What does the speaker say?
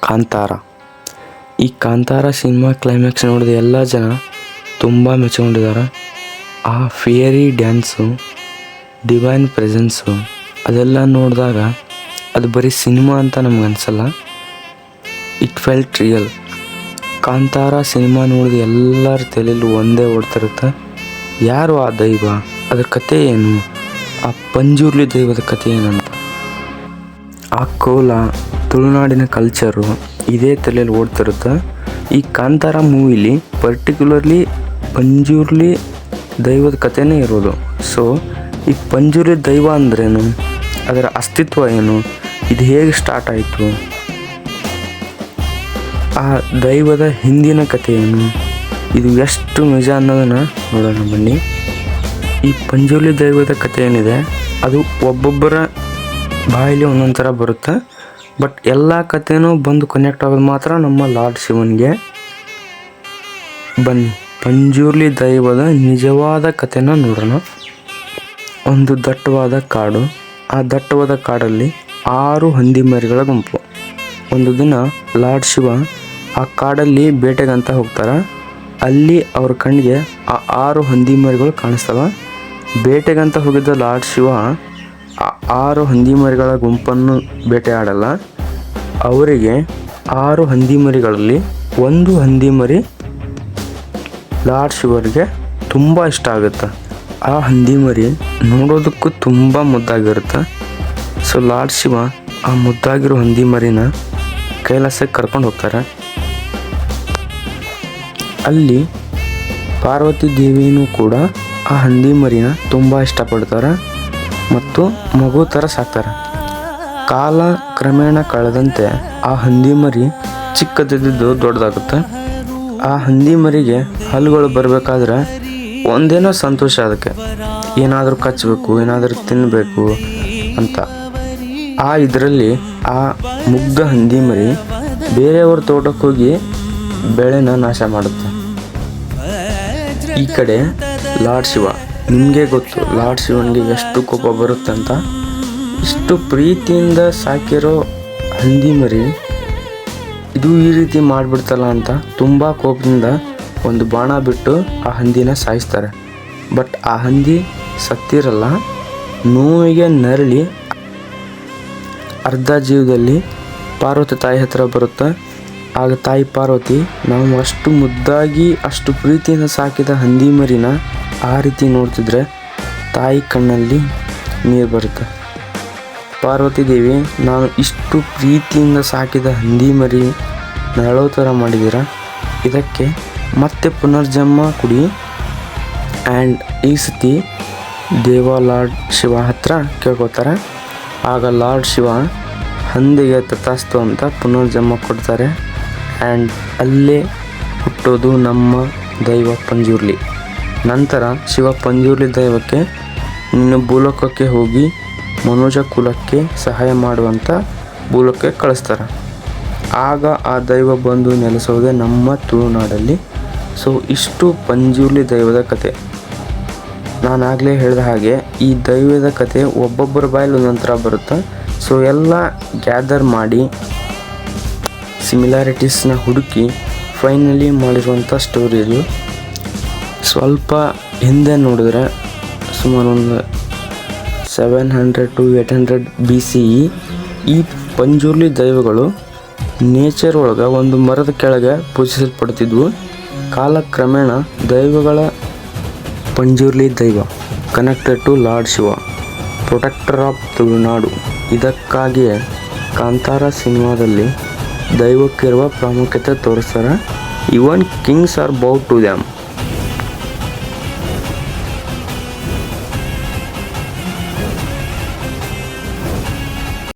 ಕಾಂತಾರ. ಈ Kantara cinema climax ನೋಡಿದ ಎಲ್ಲ ಜನ ತುಂಬ ಮೆಚ್ಕೊಂಡಿದ್ದಾರೆ. ಆ ಫಿಯರಿ ಡ್ಯಾನ್ಸು, ಡಿವೈನ್ ಪ್ರೆಸೆನ್ಸು ಅದೆಲ್ಲ ನೋಡಿದಾಗ ಅದು ಬರೀ ಸಿನಿಮಾ ಅಂತ ನಮ್ಗೆ ಅನಿಸಲ್ಲ, it felt real. Kantara cinema ನೋಡಿದ ಎಲ್ಲರ ತಲೆಯಲ್ಲೂ ಒಂದೇ ಓಡ್ತಿರುತ್ತೆ, ಯಾರು ಆ ದೈವ, ಅದರ ಕತೆ ಏನು, ಆ ಪಂಜುರ್ಲಿ ದೈವದ ಕತೆ ಏನಂತ. ಆ ಕೋಲ, ತುಳುನಾಡಿನ ಕಲ್ಚರು ಇದೇ ತಲೆಯಲ್ಲಿ ಓಡ್ತಿರುತ್ತೆ. ಈ ಕಾಂತಾರ ಮೂವಿಲಿ ಪರ್ಟಿಕ್ಯುಲರ್ಲಿ ಪಂಜುರ್ಲಿ ದೈವದ ಕಥೆನೇ ಇರೋದು. ಸೊ ಈ ಪಂಜುರ್ಲಿ ದೈವ ಅಂದ್ರೇನು, ಅದರ ಅಸ್ತಿತ್ವ ಏನು, ಇದು ಹೇಗೆ ಸ್ಟಾರ್ಟ್ ಆಯಿತು, ಆ ದೈವದ ಹಿಂದಿನ ಕಥೆ ಏನು, ಇದು ಎಷ್ಟು ನಿಜ ಅನ್ನೋದನ್ನು ನೋಡೋಣ ಬನ್ನಿ. ಈ ಪಂಜುರ್ಲಿ ದೈವದ ಕಥೆ ಏನಿದೆ ಅದು ಒಬ್ಬೊಬ್ಬರ ಬಾಯಲ್ಲಿ ಒಂದೊಂದು ಥರ ಬರುತ್ತೆ. ಬಟ್ ಎಲ್ಲ ಕಥೆನೂ ಬಂದು ಕನೆಕ್ಟ್ ಆಗೋದು ಮಾತ್ರ ನಮ್ಮ ಲಾರ್ಡ್ ಶಿವನಿಗೆ. ಬನ್ನಿ ಪಂಜುರ್ಲಿ ದೈವದ ನಿಜವಾದ ಕಥೆನ ನೋಡೋಣ. ಒಂದು ದಟ್ಟವಾದ ಕಾಡು. ಆ ದಟ್ಟವಾದ ಕಾಡಲ್ಲಿ 6 ಹಂದಿ ಮರಿಗಳ ಗುಂಪು. ಒಂದು ದಿನ ಲಾರ್ಡ್ ಶಿವ ಆ ಕಾಡಲ್ಲಿ ಬೇಟೆಗಂತ ಹೋಗ್ತಾರೆ. ಅಲ್ಲಿ ಅವ್ರ ಕಣ್ಣಿಗೆ ಆ 6 ಹಂದಿ ಮರಿಗಳು ಕಾಣಿಸ್ತವೆ. ಬೇಟೆಗಂತ ಹೋಗಿದ್ದ ಲಾರ್ಡ್ ಶಿವ ಆ 6 ಹಂದಿ ಮರಿಗಳ ಗುಂಪನ್ನು ಬೇಟೆ ಆಡಲ್ಲ. ಅವರಿಗೆ 6 ಹಂದಿ ಮರಿಗಳಲ್ಲಿ ಒಂದು ಹಂದಿ ಮರಿ ಲಾರ್ಡ್ ಶಿವರಿಗೆ ತುಂಬ ಇಷ್ಟ ಆಗುತ್ತೆ. ಆ ಹಂದಿ ಮರಿ ನೋಡೋದಕ್ಕೂ ತುಂಬ ಮುದ್ದಾಗಿರುತ್ತೆ. ಸೊ ಲಾರ್ಡ್ ಶಿವ ಆ ಮುದ್ದಾಗಿರೋ ಹಂದಿ ಮರಿನ ಕೈಲಾಸಕ್ಕೆ ಕರ್ಕೊಂಡು ಹೋಗ್ತಾರೆ. ಅಲ್ಲಿ ಪಾರ್ವತಿ ದೇವಿನೂ ಕೂಡ ಆ ಹಂದಿ ಮರಿನ ತುಂಬ ಇಷ್ಟಪಡ್ತಾರೆ ಮತ್ತು ಮಗು ಥರ ಸಾಕ್ತಾರೆ. ಕಾಲ ಕ್ರಮೇಣ ಕಳೆದಂತೆ ಆ ಹಂದಿ ಮರಿ ಚಿಕ್ಕದಿದ್ದು ದೊಡ್ಡದಾಗುತ್ತೆ. ಆ ಹಂದಿ ಮರಿಗೆ ಹಲ್ಲುಗಳು ಬರಬೇಕಾದ್ರೆ ಒಂದೇನೋ ಸಂತೋಷ, ಅದಕ್ಕೆ ಏನಾದರೂ ಕಚ್ಚಬೇಕು, ಏನಾದರೂ ತಿನ್ನಬೇಕು ಅಂತ. ಇದರಲ್ಲಿ ಆ ಮುಗ್ಧ ಹಂದಿ ಮರಿ ಬೇರೆಯವ್ರ ತೋಟಕ್ಕೆ ಹೋಗಿ ಬೆಳೆನ ನಾಶ ಮಾಡುತ್ತೆ. ಈ ಕಡೆ ಲಾರ್ಡ್ ಶಿವ, ನಿಮಗೆ ಗೊತ್ತು ಲಾರ್ಡ್ ಶಿವನಿಗೆ ಎಷ್ಟು ಕೋಪ ಬರುತ್ತೆ ಅಂತ. ಇಷ್ಟು ಪ್ರೀತಿಯಿಂದ ಸಾಕಿರೋ ಹಂದಿ ಮರಿ ಇದು ಈ ರೀತಿ ಮಾಡಿಬಿಡ್ತಲ್ಲ ಅಂತ ತುಂಬ ಕೋಪದಿಂದ ಒಂದು ಬಾಣ ಬಿಟ್ಟು ಆ ಹಂದಿನ ಸಾಯಿಸ್ತಾರೆ. ಬಟ್ ಆ ಹಂದಿ ಸತ್ತಿರಲ್ಲ, ನೋವಿಗೆ ನರಳಿ ಅರ್ಧ ಜೀವದಲ್ಲಿ ಪಾರ್ವತಿ ತಾಯಿ ಹತ್ರ ಬರುತ್ತೆ. ಆಗ ತಾಯಿ ಪಾರ್ವತಿ, ನಾವು ಅಷ್ಟು ಮುದ್ದಾಗಿ ಅಷ್ಟು ಪ್ರೀತಿಯಿಂದ ಸಾಕಿದ ಹಂದಿ ಮರಿನ ಆ ರೀತಿ ನೋಡ್ತಿದ್ರೆ ತಾಯಿ ಕಣ್ಣಲ್ಲಿ ನೀರು ಬರುತ್ತೆ. ಪಾರ್ವತಿ ದೇವಿ, ನಾನು ಇಷ್ಟು ಪ್ರೀತಿಯಿಂದ ಸಾಕಿದ ಹಂದಿ ಮರಿ ನರಳೋ ಥರ ಮಾಡಿದ್ದೀರ, ಇದಕ್ಕೆ ಮತ್ತೆ ಪುನರ್ಜನ್ಮ ಕೊಡಿ. ಆ್ಯಂಡ್ ಈ ಸತಿ ದೇವ ಲಾರ್ಡ್ ಶಿವ ಹತ್ರ ಕೇಳ್ಕೊತಾರೆ. ಆಗ ಲಾರ್ಡ್ ಶಿವ ಹಂದಿಗೆ ತಥಾಸ್ತು ಅಂತ ಪುನರ್ಜನ್ಮ ಕೊಡ್ತಾರೆ. ಆ್ಯಂಡ್ ಅಲ್ಲೇ ಹುಟ್ಟೋದು ನಮ್ಮ ದೈವ ಪಂಜುರ್ಲಿ. ನಂತರ ಶಿವ ಪಂಜುರ್ಲಿ ದೈವಕ್ಕೆ ನೀನು ಭೂಲೋಕಕ್ಕೆ ಹೋಗಿ ಮನುಜ ಕುಲಕ್ಕೆ ಸಹಾಯ ಮಾಡುವಂಥ ಭೂಲೋಕಕ್ಕೆ ಕಳಿಸ್ತಾರೆ. ಆಗ ಆ ದೈವ ಬಂದು ನೆಲೆಸೋದೆ ನಮ್ಮ ತುಳುನಾಡಲ್ಲಿ. ಸೊ ಇಷ್ಟು ಪಂಜುರ್ಲಿ ದೈವದ ಕತೆ. ನಾನಾಗಲೇ ಹೇಳಿದ ಹಾಗೆ ಈ ದೈವದ ಕತೆ ಒಬ್ಬೊಬ್ಬರ ಬಾಯಲ್ಲಿ ಒಂದೊಂದು ಥರ ಬರುತ್ತೆ. ಸೊ ಎಲ್ಲ ಗ್ಯಾದರ್ ಮಾಡಿ ಸಿಮಿಲಾರಿಟೀಸ್ನ ಹುಡುಕಿ ಫೈನಲಿ ಮಾಡಿರುವಂಥ ಸ್ಟೋರಿ ಇದು. ಸ್ವಲ್ಪ ಹಿಂದೆ ನೋಡಿದ್ರೆ ಸುಮಾರು ಒಂದು 700 to 800 BCE ಈ ಪಂಜುರ್ಲಿ ದೈವಗಳು ನೇಚರ್ ಒಳಗೆ ಒಂದು ಮರದ ಕೆಳಗೆ ಪೂಜಿಸಲ್ಪಡ್ತಿದ್ವು. ಕಾಲಕ್ರಮೇಣ ದೈವಗಳ ಪಂಜುರ್ಲಿ ದೈವ connected to lord Shiva, protector of Tulunadu. ಇದಕ್ಕಾಗಿಯೇ ಕಾಂತಾರ ಸಿನಿಮಾದಲ್ಲಿ ದೈವಕ್ಕಿರುವ ಪ್ರಾಮುಖ್ಯತೆ ತೋರಿಸ್ತಾರೆ. Even kings are bow to damn.